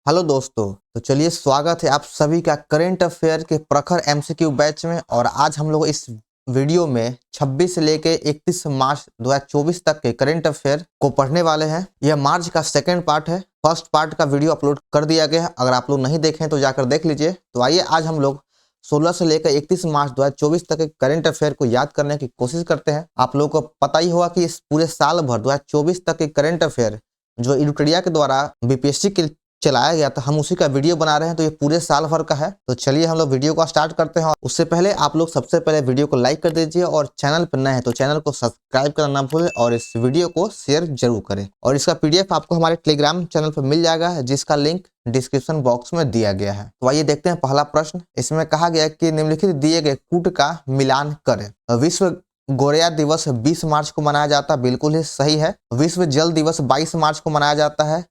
Hello दोस्तों। तो चलिए स्वागत है आप सभी का करेंट अफेयर के प्रखर एमसीक्यू बैच में। और आज हम लोग इस वीडियो में 26 से लेके 31 मार्च 2024 तक के करेंट अफेयर को पढ़ने वाले हैं। यह मार्च का सेकंड पार्ट है। फर्स्ट पार्ट का वीडियो अपलोड कर दिया गया है, अगर आप लोग नहीं देखें तो जाकर देख लीजिए। तो आइए आज हम लोग 16 से लेकर 31 मार्च 2024 तक के करंट अफेयर को याद करने की कोशिश करते हैं। आप लोगों को पता ही होगा कि इस पूरे साल भर 2024 तक के करंट अफेयर जो एडुकेडिया के द्वारा बीपीएससी के चलाया गया था, हम उसी का वीडियो बना रहे हैं। तो ये पूरे साल भर का है। तो चलिए हम लोग वीडियो को स्टार्ट करते हैं। उससे पहले आप लोग सबसे पहले वीडियो को लाइक कर दीजिए और चैनल पर नए हैं तो चैनल को सब्सक्राइब करना ना भूलें और इस वीडियो को शेयर जरूर करें। और इसका पीडीएफ आपको हमारे टेलीग्राम चैनल पर मिल जाएगा, जिसका लिंक डिस्क्रिप्शन बॉक्स में दिया गया है। तो आइए देखते हैं पहला प्रश्न। इसमें कहा गया कि निम्नलिखित दिए गए कूट का मिलान करें। विश्व गोरैया दिवस 20 मार्च को मनाया जाता है, बिल्कुल ही सही है। विश्व जल दिवस 22 मार्च को मनाया जाता है।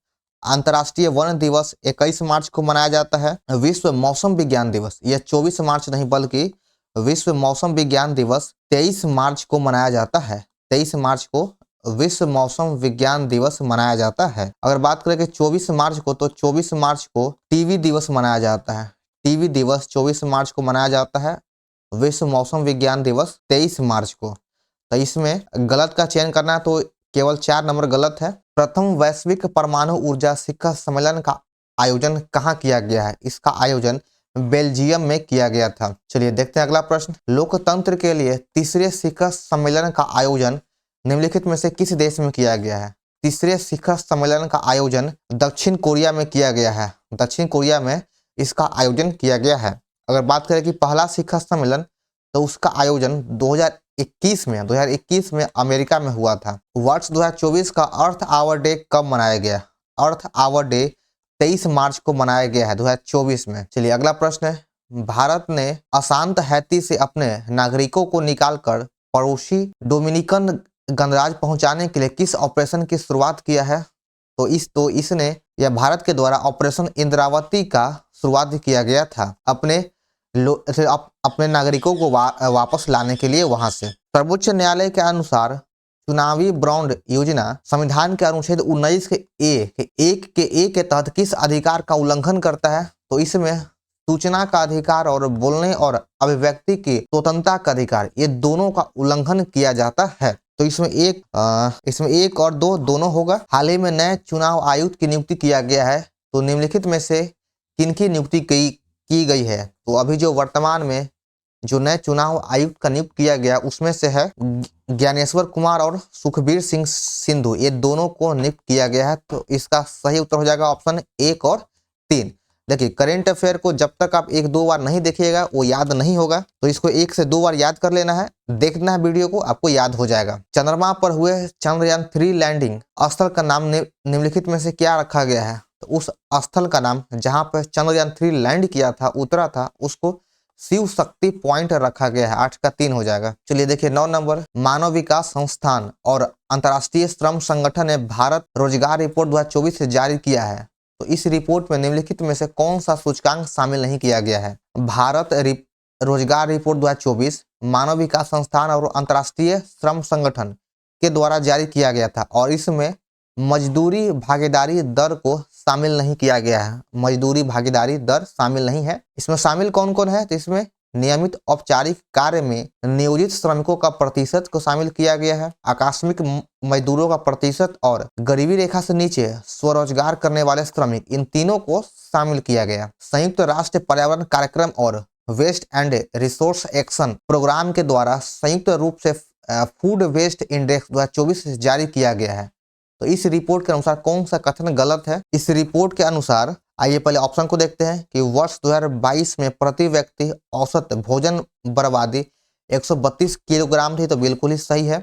अंतर्राष्ट्रीय वन दिवस 21 मार्च को मनाया जाता है। विश्व मौसम विज्ञान दिवस यह 24 मार्च नहीं बल्कि विश्व मौसम विज्ञान दिवस 23 मार्च को मनाया जाता है। 23 मार्च को विश्व मौसम विज्ञान दिवस मनाया जाता है। अगर बात करें कि 24 मार्च को, तो 24 मार्च को टीवी दिवस मनाया जाता है। टीवी दिवस 24 मार्च को मनाया जाता है। विश्व मौसम विज्ञान दिवस 23 मार्च को। तो इसमें गलत का चयन करना है तो केवल 4 नंबर गलत है। प्रथम वैश्विक परमाणु ऊर्जा शिखर सम्मेलन का आयोजन कहाँ किया गया है? इसका आयोजन बेल्जियम में किया गया था। चलिए देखते हैं अगला प्रश्न। लोकतंत्र के लिए तीसरे शिखर सम्मेलन का आयोजन निम्नलिखित में से किस देश में किया गया है? तीसरे शिखर सम्मेलन का आयोजन दक्षिण कोरिया में किया गया है। दक्षिण कोरिया में इसका आयोजन किया गया है। अगर बात करें कि पहला शिखर सम्मेलन, तो उसका आयोजन 2021 में अमेरिका में हुआ था। वर्ष 2024 का अर्थ आवर डे कब मनाया गया? अर्थ आवर डे 23 मार्च को मनाया गया है 2024 में। चलिए अगला प्रश्न है। भारत ने अशांत हैती से अपने नागरिकों को निकालकर पड़ोसी डोमिनिकन गणराज्य पहुंचाने के लिए किस ऑपरेशन की शुरुआत किया है? तो इसने यह भारत के द्वारा ऑपरेशन इंद्रावती का शुरुआत किया गया था अपने नागरिकों को वापस लाने के लिए वहां से। सर्वोच्च न्यायालय के अनुसार चुनावी बॉन्ड योजना संविधान के अनुच्छेद 19 के तहत किस अधिकार का उल्लंघन करता है? तो इसमें सूचना का अधिकार और बोलने और अभिव्यक्ति की स्वतंत्रता का अधिकार, ये दोनों का उल्लंघन किया जाता है। तो इसमें एक और दो दोनों होगा। हाल ही में नए चुनाव आयुक्त की नियुक्ति किया गया है, तो निम्नलिखित में से किनकी नियुक्ति की गई है? तो अभी जो वर्तमान में जो नए चुनाव आयुक्त का नियुक्त किया गया उसमें से है ज्ञानेश्वर कुमार और सुखबीर सिंह सिंधु, ये दोनों को नियुक्त किया गया है। तो इसका सही उत्तर हो जाएगा ऑप्शन 1 और 3। देखिए करेंट अफेयर को जब तक आप 1-2 बार नहीं देखिएगा वो याद नहीं होगा, तो इसको 1 से 2 बार याद कर लेना है, देखना है वीडियो को, आपको याद हो जाएगा। चंद्रमा पर हुए चंद्रयान 3 लैंडिंग स्थल का नाम निम्नलिखित में से क्या रखा गया है? तो उस स्थल का नाम जहां पर चंद्रयान 3 लैंड किया था, उतरा था, उसको शिव शक्ति पॉइंट रखा गया है। 8 का 3 हो जाएगा। चलिए देखिए 9 नंबर। मानव विकास संस्थान और अंतर्राष्ट्रीय श्रम संगठन ने भारत रोजगार रिपोर्ट 2024 से जारी किया है। तो इस रिपोर्ट में निम्नलिखित में से कौन सा सूचकांक शामिल नहीं किया गया है? भारत रोजगार रिपोर्ट 2024 मानव विकास संस्थान और अंतर्राष्ट्रीय श्रम संगठन के द्वारा जारी किया गया था और इसमें मजदूरी भागीदारी दर को शामिल नहीं किया गया है। मजदूरी भागीदारी दर शामिल नहीं है। इसमें शामिल कौन कौन है? तो इसमें नियमित औपचारिक कार्य में नियोजित श्रमिकों का प्रतिशत को शामिल किया गया है, आकस्मिक मजदूरों का प्रतिशत और गरीबी रेखा से नीचे स्वरोजगार करने वाले श्रमिक, इन तीनों को शामिल किया गया। संयुक्त राष्ट्र पर्यावरण कार्यक्रम और waste and resource action programme के द्वारा संयुक्त रूप से फूड वेस्ट इंडेक्स 2024 जारी किया गया है। तो इस रिपोर्ट के अनुसार कौन सा कथन गलत है? इस रिपोर्ट के अनुसार आइए पहले ऑप्शन को देखते हैं कि वर्ष 2022 में प्रति व्यक्ति औसत भोजन बर्बादी 132 किलोग्राम थी, तो बिल्कुल ही सही है।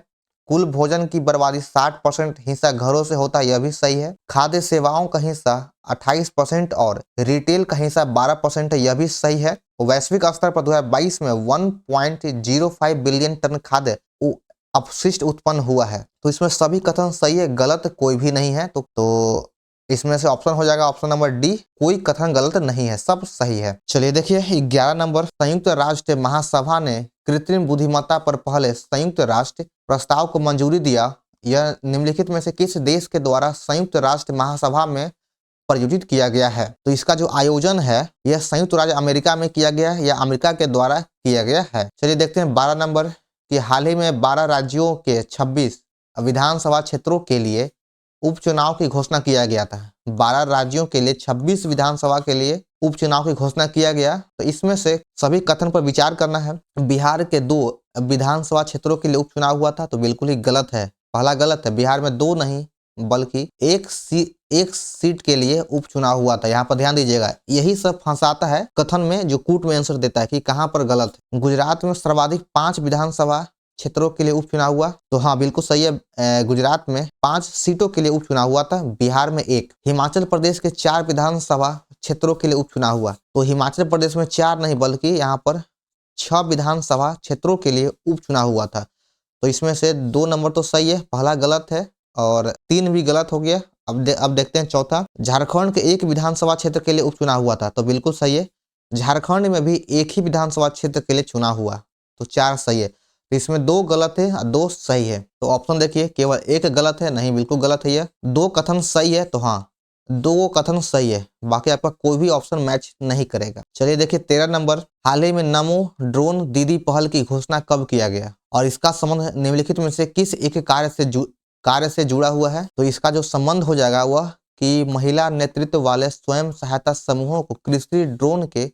कुल भोजन की बर्बादी 60% हिस्सा घरों से होता है, यह भी सही है। खाद्य सेवाओं का हिस्सा 28% और रिटेल का हिस्सा 12% है, यह भी सही है। वैश्विक स्तर पर 2022 में 1.05 बिलियन टन खाद्य अपशिष्ट उत्पन्न हुआ है। तो इसमें सभी कथन सही है, गलत कोई भी नहीं है। तो इसमें से ऑप्शन हो जाएगा ऑप्शन नंबर डी, कोई कथन गलत नहीं है, सब सही है। चलिए देखिए 11 नंबर। संयुक्त राष्ट्र महासभा ने कृत्रिम बुद्धिमत्ता पर पहले संयुक्त राष्ट्र प्रस्ताव को मंजूरी दिया। यह निम्नलिखित में से किस देश के द्वारा संयुक्त राष्ट्र महासभा में प्रायोजित किया गया है। तो इसका जो आयोजन है यह संयुक्त राज्य अमेरिका में किया गया है या अमेरिका के द्वारा किया गया है। चलिए देखते हैं 12 नंबर कि हाल ही में 12 राज्यों के 26 विधानसभा क्षेत्रों के लिए उपचुनाव की घोषणा किया गया था। 12 राज्यों के लिए 26 विधानसभा के लिए उपचुनाव की घोषणा किया गया। तो इसमें से सभी कथन पर विचार करना है। बिहार के 2 विधानसभा क्षेत्रों के लिए उपचुनाव हुआ था, तो बिल्कुल ही गलत है, पहला गलत है। बिहार में 2 नहीं बल्कि एक सीट के लिए उपचुनाव हुआ था। यहाँ पर ध्यान दीजिएगा, यही सब फंसाता है कथन में, जो कूट में आंसर देता है कि कहाँ पर गलत है। गुजरात में सर्वाधिक 5 विधानसभा क्षेत्रों के लिए उपचुनाव हुआ, तो हाँ बिल्कुल सही है। गुजरात में 5 सीटों के लिए उपचुनाव हुआ था, बिहार में 1। हिमाचल प्रदेश के 4 विधानसभा क्षेत्रों के लिए उपचुनाव हुआ, तो हिमाचल प्रदेश में 4 नहीं बल्कि यहाँ पर 6 विधानसभा क्षेत्रों के लिए उपचुनाव हुआ था। तो इसमें से 2 नंबर तो सही है, पहला गलत है और 3 भी गलत हो गया। अब देखते हैं चौथा। झारखंड के 1 विधानसभा क्षेत्र के लिए उपचुनाव हुआ था, तो बिल्कुल सही है। झारखंड में भी 1 ही विधानसभा क्षेत्र के लिए चुनाव हुआ, तो 4 सही है। तो इसमें 2 गलत है और 2 सही है। तो ऑप्शन देखिए, केवल 1 गलत है, नहीं बिल्कुल गलत है यह। 2 कथन सही है, तो हाँ 2 कथन सही है, बाकी आपका कोई भी ऑप्शन मैच नहीं करेगा। चलिए देखिए 13 नंबर। हाल ही में नमो ड्रोन दीदी पहल की घोषणा कब किया गया और इसका संबंध निम्नलिखित में से किस एक कार्य से जुड़ा हुआ है? तो इसका जो संबंध हो जाएगा वह कि महिला नेतृत्व वाले स्वयं सहायता समूहों को कृषि ड्रोन के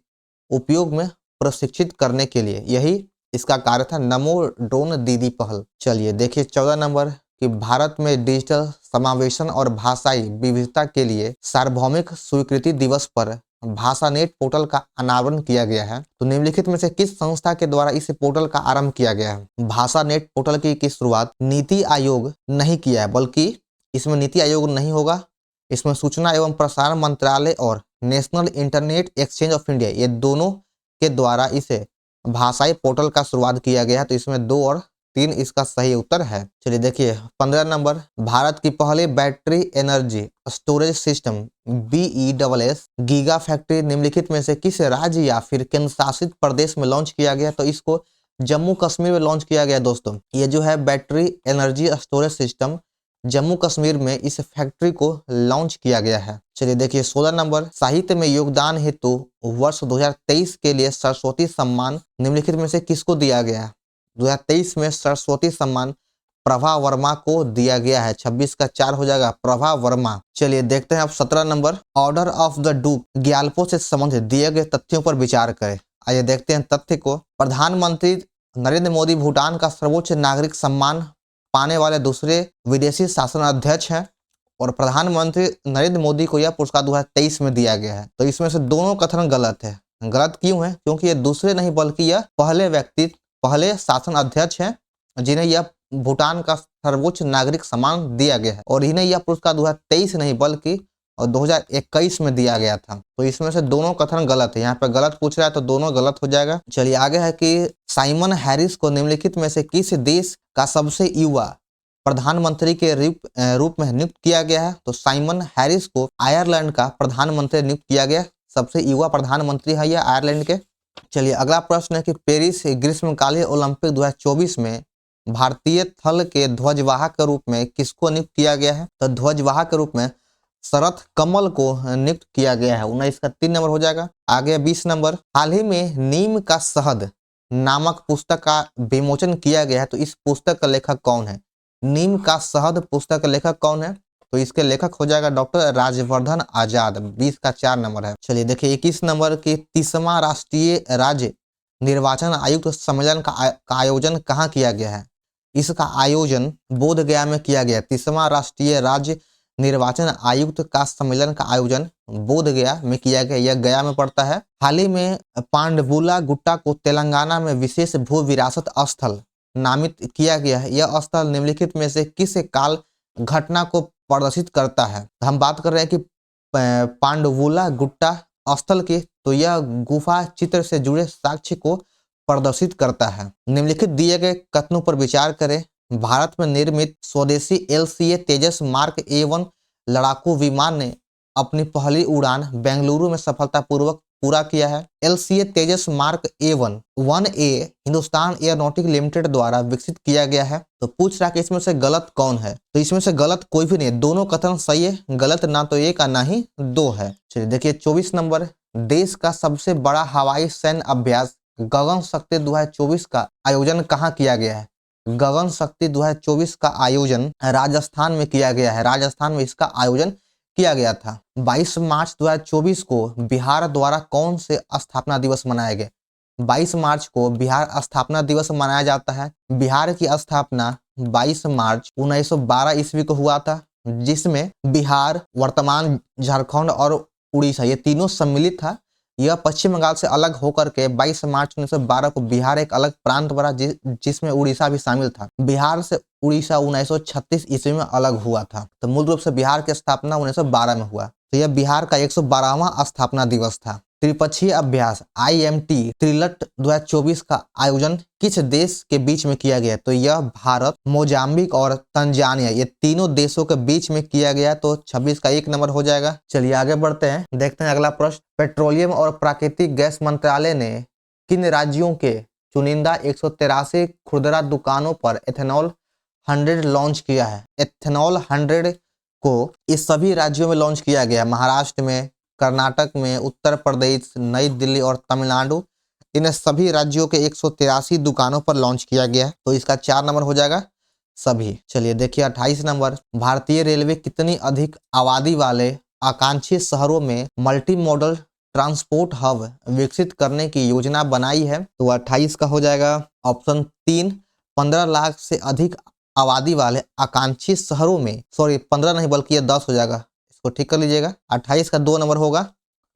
उपयोग में प्रशिक्षित करने के लिए, यही इसका कार्य था, नमो ड्रोन दीदी पहल। चलिए देखिए 14 नंबर कि भारत में डिजिटल समावेशन और भाषाई विविधता के लिए सार्वभौमिक स्वीकृति दिवस पर भाषानेट पोर्टल का अनावरण किया गया है। तो निम्नलिखित में से किस संस्था के द्वारा इस पोर्टल का आरंभ किया गया है? भाषानेट पोर्टल की शुरुआत नीति आयोग नहीं किया है, बल्कि इसमें नीति आयोग नहीं होगा, इसमें सूचना एवं प्रसारण मंत्रालय और national internet exchange of India, ये दोनों के द्वारा इसे भाषाई पोर्टल का शुरुआत किया गया है। तो इसमें 2 और 3 इसका सही उत्तर है। चलिए देखिए 15 नंबर। भारत की पहले battery energy storage system BESS giga factory निम्नलिखित में से किस राज्य या फिर केंद्र शासित प्रदेश में लॉन्च किया गया? तो इसको जम्मू कश्मीर में लॉन्च किया गया दोस्तों। ये जो है battery energy storage system Jammu Kashmir में इस फैक्ट्री को लॉन्च किया गया है। चलिए देखिए 16 नंबर। साहित्य में योगदान हेतु वर्ष 2023 के लिए सरस्वती सम्मान निम्नलिखित में से किसको दिया गया? 2023 में सरस्वती सम्मान प्रभा वर्मा को दिया गया है। 26 का 4 हो जाएगा, प्रभा वर्मा। चलिए देखते हैं अब 17 number. Order of the Druk Gyalpo से संबंधित दिए गए तथ्यों पर विचार करें। आइए देखते हैं तथ्य को। प्रधानमंत्री नरेंद्र मोदी भूटान का सर्वोच्च नागरिक सम्मान पाने वाले दूसरे विदेशी शासन अध्यक्ष हैं और प्रधानमंत्री नरेंद्र मोदी को यह पुरस्कार 2023 में दिया गया है। तो इसमें से दोनों कथन गलत है। गलत क्यों है? क्योंकि ये दूसरे नहीं बल्कि यह पहले शासन अध्यक्ष हैं जिन्हें यह भूटान का सर्वोच्च नागरिक सम्मान दिया गया है और इन्हें यह पुरस्कार 2023 नहीं बल्कि 2021 में दिया गया था। तो इसमें से दोनों कथन गलत है। यहाँ पर गलत पूछ रहा है तो दोनों गलत हो जाएगा। चलिए आगे है कि साइमन हैरिस को निम्नलिखित में से किस देश का सबसे युवा प्रधानमंत्री के रूप में नियुक्त किया गया है? तो साइमन हैरिस को आयरलैंड का प्रधानमंत्री नियुक्त किया गया, सबसे युवा प्रधानमंत्री है यह आयरलैंड के। चलिए अगला प्रश्न है कि पेरिस ग्रीष्मकालीन ओलंपिक 2024 में भारतीय थल के ध्वजवाहक के रूप में किसको नियुक्त किया गया है? तो ध्वजवाहक के रूप में शरथ कमल को नियुक्त किया गया है। 19 का 3 नंबर हो जाएगा। आगे 20 नंबर। हाल ही में नीम का शहद नामक पुस्तक का विमोचन किया गया है, तो इस पुस्तक का लेखक कौन है? नीम का शहद पुस्तक का लेखक कौन है? तो इसके लेखक हो जाएगा डॉक्टर राजवर्धन आजाद। 20 का 4 नंबर है। चलिए देखिए 21 नंबर की 30वां राष्ट्रीय राज्य निर्वाचन आयुक्त सम्मेलन का आयोजन कहाँ किया गया है? इसका आयोजन बोध गया में किया गया। 30वां राष्ट्रीय राज्य निर्वाचन आयुक्त का सम्मेलन का आयोजन बोध गया में किया गया, यह गया में पड़ता है। हाल ही में पांडवुला गुट्टा को तेलंगाना में विशेष भू विरासत स्थल नामित किया गया है। यह स्थल निम्नलिखित में से किस काल घटना को प्रदर्शित करता है? हम बात कर रहे हैं कि पांडवुला गुट्टा स्थल की, तो यह गुफा चित्र से जुड़े साक्ष्य को प्रदर्शित करता है। निम्नलिखित दिए गए कथनों पर विचार करें। भारत में निर्मित स्वदेशी LCA तेजस मार्क A1 लड़ाकू विमान ने अपनी पहली उड़ान बेंगलुरु में सफलतापूर्वक पूरा किया है। LCA Tejas mark A1 1A Hindustan aeronautic limited द्वारा विकसित किया गया है। तो पूछ रहा है कि इसमें से गलत कौन है, तो इसमें से गलत कोई भी नहीं, दोनों कथन सही है, गलत ना तो एक और ना ही दो है। चलिए देखिए 24 नंबर, देश का सबसे बड़ा हवाई सैन्य अभ्यास गगन शक्ति 2024 का आयोजन कहाँ किया गया है? गगन शक्ति 2024 का आयोजन राजस्थान में किया गया है। राजस्थान में इसका आयोजन किया गया था। 22 मार्च 2024 को बिहार द्वारा कौन से स्थापना दिवस मनाया गया? 22 मार्च को बिहार स्थापना दिवस मनाया जाता है। बिहार की स्थापना 22 मार्च 1912 ईस्वी को हुआ था, जिसमें बिहार, वर्तमान झारखंड और उड़ीसा ये तीनों सम्मिलित था। यह पश्चिम बंगाल से अलग होकर के 22 मार्च 1912 को बिहार एक अलग प्रांत बना, जिसमें उड़ीसा भी शामिल था। बिहार से उड़ीसा 1936 ईस्वी में अलग हुआ था। तो मूल रूप से बिहार की स्थापना 1912 में हुआ। तो यह बिहार का 112वां स्थापना दिवस था। त्रिपक्षीय अभ्यास IMT त्रिलट 2024 का आयोजन किस देश के बीच में किया गया? तो यह भारत, मोजाम्बिक और तंजानिया ये तीनों देशों के बीच में किया गया। तो 26 का 1 नंबर हो जाएगा। चलिए आगे बढ़ते हैं, देखते हैं अगला प्रश्न। पेट्रोलियम और प्राकृतिक गैस मंत्रालय ने किन राज्यों के चुनिंदा 183 खुदरा दुकानों पर एथेनॉल 100 लॉन्च किया है? एथेनॉल 100 को इस सभी राज्यों में लॉन्च किया गया। महाराष्ट्र में, कर्नाटक में, उत्तर प्रदेश, नई दिल्ली और तमिलनाडु, इन सभी राज्यों के 183 दुकानों पर लॉन्च किया गया है। तो इसका 4 नंबर हो जाएगा सभी। चलिए देखिए 28 नंबर, भारतीय रेलवे कितनी अधिक आबादी वाले आकांक्षी शहरों में मल्टी मॉडल ट्रांसपोर्ट हब विकसित करने की योजना बनाई है? तो 28 का हो जाएगा ऑप्शन 3, 15 लाख से अधिक आबादी वाले आकांक्षी शहरों में, सॉरी 15 नहीं बल्कि ये 10 हो जाएगा, इसको ठीक कर लीजिएगा। 28 का 2 नंबर होगा,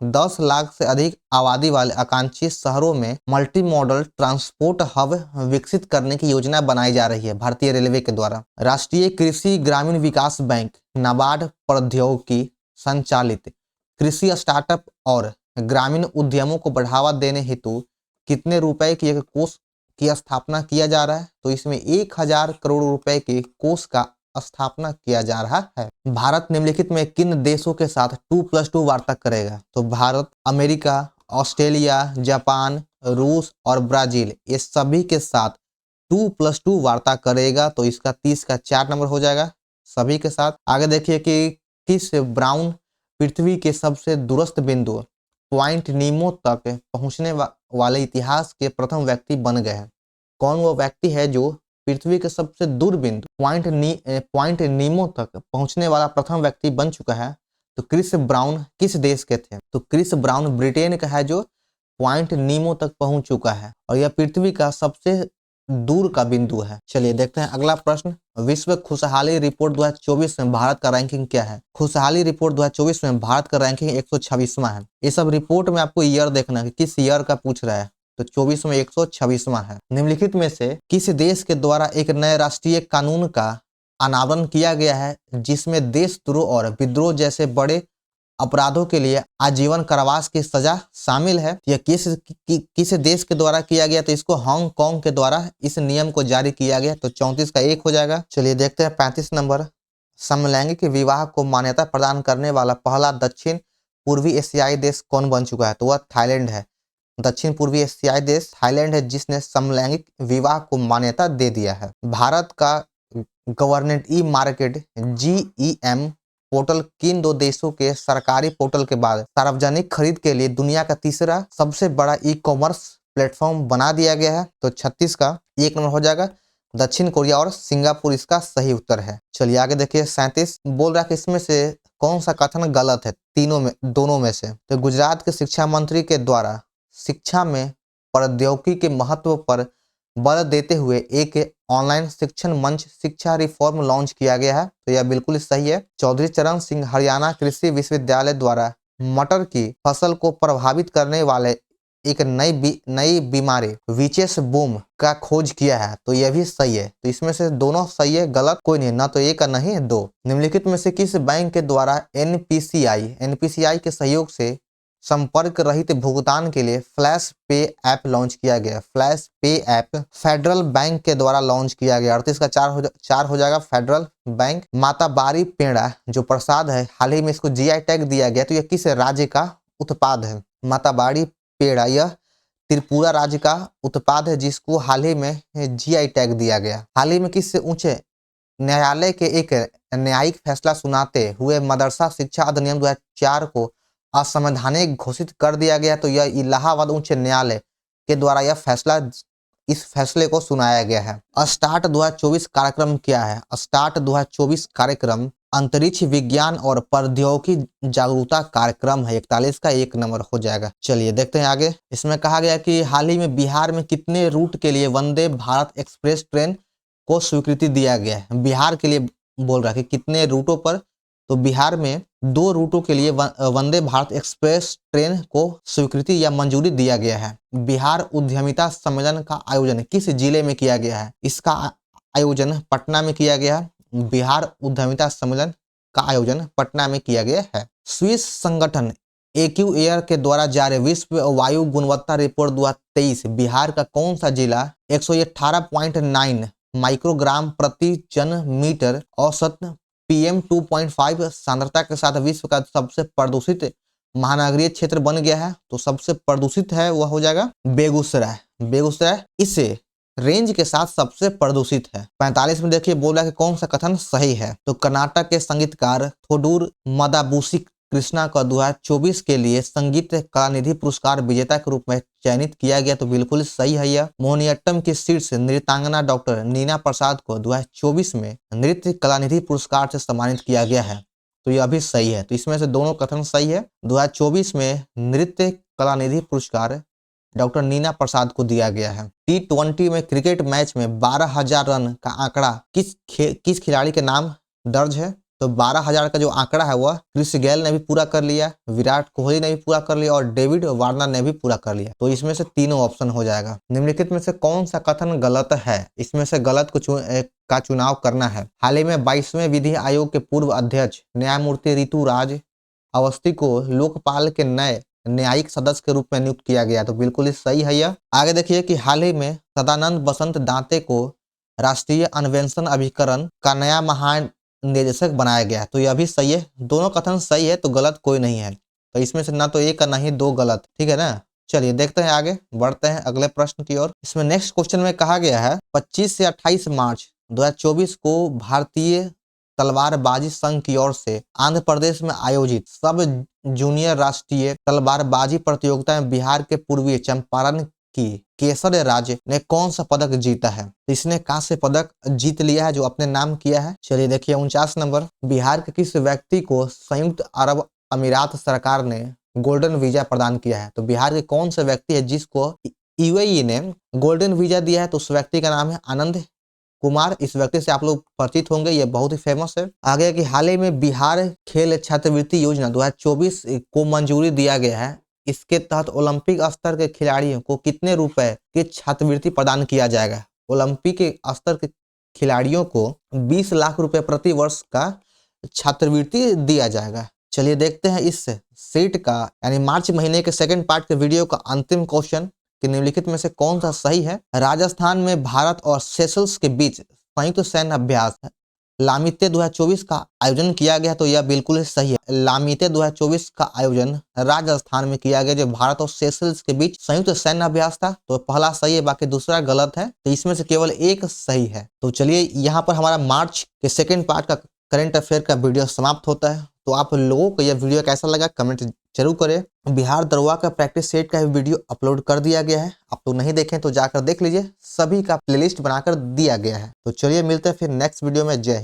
10 लाख से अधिक आबादी वाले आकांक्षी शहरों में मल्टी मॉडल ट्रांसपोर्ट हब विकसित करने की योजना बनाई जा रही है भारतीय रेलवे के द्वारा। राष्ट्रीय कृषि ग्रामीण विकास बैंक नाबार्ड प्रौद्योगिकी संचालित कृषि स्टार्टअप और ग्रामीण उद्यमों को बढ़ावा देने हेतु कितने रुपए की एक कोष की स्थापना किया जा रहा है? तो इसमें 1000 करोड़ रुपए के कोष का स्थापना किया जा रहा है। भारत निम्नलिखित में किन देशों के साथ 2+2 वार्ता करेगा? तो भारत, अमेरिका, ऑस्ट्रेलिया, जापान, रूस और ब्राजील ये सभी के साथ 2+2 वार्ता करेगा। तो इसका 30 का 4 नंबर हो जाएगा सभी के साथ। आगे देखिए कि किस ब्राउन पृथ्वी के सबसे दूरस्थ बिंदु पॉइंट नीमो तक पहुंचने वाले इतिहास के प्रथम व्यक्ति बन गए हैं? कौन वो व्यक्ति है जो पृथ्वी के सबसे दूर बिंदु पॉइंट नीमो तक पहुंचने वाला प्रथम व्यक्ति बन चुका है? तो क्रिस ब्राउन किस देश के थे? तो क्रिस ब्राउन ब्रिटेन का है जो पॉइंट नीमो तक पहुंच चुका है, और यह पृथ्वी का सबसे दूर का बिंदु है। चलिए देखते हैं अगला प्रश्न। विश्व खुशहाली रिपोर्ट 2024 में भारत का रैंकिंग क्या है? खुशहाली रिपोर्ट 2024 में भारत का रैंकिंग 126वां है। ये सब रिपोर्ट में आपको ईयर देखना है, किस ईयर का पूछ रहा है। तो 24 में 126वां है। निम्नलिखित में से किस देश के द्वारा एक नए राष्ट्रीय कानून का अनावरण किया गया है जिसमें देशद्रोह और विद्रोह जैसे बड़े अपराधों के लिए आजीवन कारावास की सजा शामिल है? यह किस देश के द्वारा किया गया? तो इसको हांगकांग के द्वारा इस नियम को जारी किया गया। तो 34 का 1 हो जाएगा। चलिए देखते हैं 35 नंबर, समलैंगिक विवाह को मान्यता प्रदान करने वाला पहला दक्षिण पूर्वी एशियाई देश कौन बन चुका है? तो वह थाईलैंड है। दक्षिण पूर्वी एशियाई देश थाईलैंड है जिसने समलैंगिक विवाह को मान्यता दे दिया है। भारत का government e market GEM portal किन 2 देशों के सरकारी पोर्टल के बाद सार्वजनिक खरीद के लिए दुनिया का तीसरा सबसे बड़ा ई-कॉमर्स प्लेटफॉर्म बना दिया गया है? तो 36 का 1 नंबर हो जाएगा। दक्षिण कोरिया और सिंगापुर इसका सही उत्तर है। चलिए आगे देखिए 37 बोल रहा है कि इसमें से कौन सा कथन गलत है दोनों में से? तो गुजरात के शिक्षा मंत्री के द्वारा शिक्षा में प्रौद्योगिकी के महत्व पर बल देते हुए एक ऑनलाइन शिक्षण मंच शिक्षा रिफॉर्म लॉन्च किया गया है। तो यह बिल्कुल सही है। चौधरी चरण सिंह हरियाणा कृषि विश्वविद्यालय द्वारा मटर की फसल को प्रभावित करने वाले एक नई बीमारी विचेस बूम का खोज किया है। तो यह भी सही है। तो इसमें से दोनों सही है, गलत कोई नहीं, ना तो 1 और नहीं 2। निम्नलिखित में से किस बैंक के द्वारा NPCI के सहयोग से संपर्क रहित भुगतान के लिए फ्लैश पे ऐप लॉन्च किया गया। फ्लैश पे ऐप फेडरल बैंक के द्वारा लॉन्च किया गया। 38 का 4 हो जाएगा फेडरल बैंक। माता बारी पेड़ा जो प्रसाद है, हाल ही में इसको जीआई टैग दिया गया। तो यह किस राज्य का उत्पाद है? माता बारी पेड़ा यह त्रिपुरा राज्य का उत्पाद है, जिसको हाल ही में जीआई टैग दिया गया। हाल ही में किस उच्च न्यायालय के एक न्यायिक फैसला सुनाते हुए मदरसा शिक्षा अधिनियम 2004 को असंवैधानिक घोषित कर दिया गया। तो यह इलाहाबाद उच्च न्यायालय के द्वारा इस फैसले को सुनाया गया है। स्टार्ट 2024 कार्यक्रम क्या है? स्टार्ट 2024 कार्यक्रम अंतरिक्ष विज्ञान और प्रौद्योगिकी जागरूकता कार्यक्रम है। 41 का 1 नंबर हो जाएगा। चलिए देखते हैं आगे। इसमें कहा गया कि हाल ही में बिहार में कितने रूट के लिए वंदे भारत एक्सप्रेस ट्रेन को स्वीकृति दिया गया है? बिहार के लिए बोल रहा है कि कितने रूटों पर, तो बिहार में 2 रूटों के लिए वंदे भारत एक्सप्रेस ट्रेन को स्वीकृति या मंजूरी दिया गया है। बिहार उद्यमिता सम्मेलन का आयोजन किस जिले में किया गया है? इसका आयोजन पटना में किया गया है। बिहार उद्यमिता सम्मेलन का आयोजन पटना में किया गया है। स्विस संगठन एक्यू एयर के द्वारा जारी विश्व वायु गुणवत्ता रिपोर्ट 2023 बिहार का कौन सा जिला 118.9 माइक्रोग्राम प्रति जन मीटर औसत PM 2.5 सांद्रता के साथ विश्व का सबसे प्रदूषित महानगरीय क्षेत्र बन गया है? तो सबसे प्रदूषित है वह हो जाएगा बेगूसराय। बेगूसराय इस रेंज के साथ सबसे प्रदूषित है। 45 में देखिए बोला कि कौन सा कथन सही है? तो कर्नाटक के संगीतकार थोडूर मदाबुसी कृष्णा का 2024 के लिए संगीत कलानिधि पुरस्कार विजेता के रूप में चयनित किया गया। तो बिल्कुल सही है यह। मोहिनीअट्टम की शीर्ष नृत्यांगना डॉक्टर नीना प्रसाद को 2024 में नृत्य कलानिधि पुरस्कार से सम्मानित किया गया है। तो यह भी सही है। तो इसमें से दोनों कथन सही है। 2024 में नृत्य कलानिधि पुरस्कार डॉक्टर नीना प्रसाद को दिया गया है। T20 में क्रिकेट मैच में 12,000 रन का आंकड़ा किस खिलाड़ी के नाम दर्ज है? तो 12,000 का जो आंकड़ा है वह क्रिस गेल ने भी पूरा कर लिया, विराट कोहली ने भी पूरा कर लिया और डेविड वार्नर ने भी पूरा कर लिया। तो इसमें से तीनों ऑप्शन हो जाएगा। निम्नलिखित में से कौन सा कथन गलत है? इसमें से गलत का चुनाव करना है। हाल ही में 22वें विधि आयोग के पूर्व अध्यक्ष न्यायमूर्ति ऋतुराज अवस्थी को लोकपाल के नए न्यायिक सदस्य के रूप में नियुक्त किया गया। तो बिल्कुल सही है यह। आगे देखिए कि हाल ही में सदानंद बसंत दांते को राष्ट्रीय अन्वेषण अभिकरण का नया महानिदेशक बनाया गया। तो यह भी सही है। दोनों कथन सही है, तो गलत कोई नहीं है। तो इसमें से ना तो एक का नहीं 2 गलत। ठीक है ना। चलिए देखते हैं आगे, बढ़ते हैं अगले प्रश्न की ओर। इसमें नेक्स्ट क्वेश्चन में कहा गया है 25 से 28 मार्च 2024 को भारतीय तलवारबाजी संघ की ओर से आंध्र प्रदेश में आयोजित सब जूनियर राष्ट्रीय तलवारबाजी प्रतियोगिता में बिहार के पूर्वी चंपारण की केसर राज्य ने कौन सा पदक जीता है? इसने कांस्य पदक जीत लिया है जो अपने नाम किया है। चलिए देखिए 49 नंबर। बिहार के किस व्यक्ति को संयुक्त अरब अमीरात सरकार ने गोल्डन वीजा प्रदान किया है? तो बिहार के कौन से व्यक्ति है जिसको यूएई ने गोल्डन वीजा दिया है? तो उस व्यक्ति का नाम है आनंद कुमार। इस व्यक्ति से आप लोग परिचित होंगे, ये बहुत ही फेमस है। आगे कि हाल ही में बिहार खेल छात्रवृत्ति योजना 2024 को मंजूरी दिया गया है। इसके तहत ओलंपिक स्तर के खिलाड़ियों को कितने रुपए की छात्रवृत्ति प्रदान किया जाएगा? ओलंपिक स्तर के खिलाड़ियों को 20 लाख रुपए प्रति वर्ष का छात्रवृत्ति दिया जाएगा। चलिए देखते हैं इस सेट का यानी मार्च महीने के सेकंड पार्ट के वीडियो का अंतिम क्वेश्चन कि निम्नलिखित में से कौन सा सही है? राजस्थान में भारत और सेशल्स के बीच संयुक्त सैन्य अभ्यास लामिते 2024 का आयोजन किया गया। तो यह बिल्कुल सही है। लामिते 2024 का आयोजन राजस्थान में किया गया जो भारत और सेशल्स के बीच संयुक्त सैन्य अभ्यास था। तो पहला सही है, बाकी दूसरा गलत है। तो इसमें से केवल एक सही है। तो चलिए यहाँ पर हमारा मार्च के सेकेंड पार्ट का करंट अफेयर का वीडियो समाप्त होता है। तो आप लोगों को यह वीडियो कैसा लगा कमेंट जरूर करें। बिहार दरोगा का प्रैक्टिस सेट का वीडियो अपलोड कर दिया गया है। आप लोग नहीं देखें तो जाकर देख लीजिए, सभी का प्लेलिस्ट बनाकर दिया गया है। तो चलिए मिलते हैं फिर नेक्स्ट वीडियो में। जय हिंद।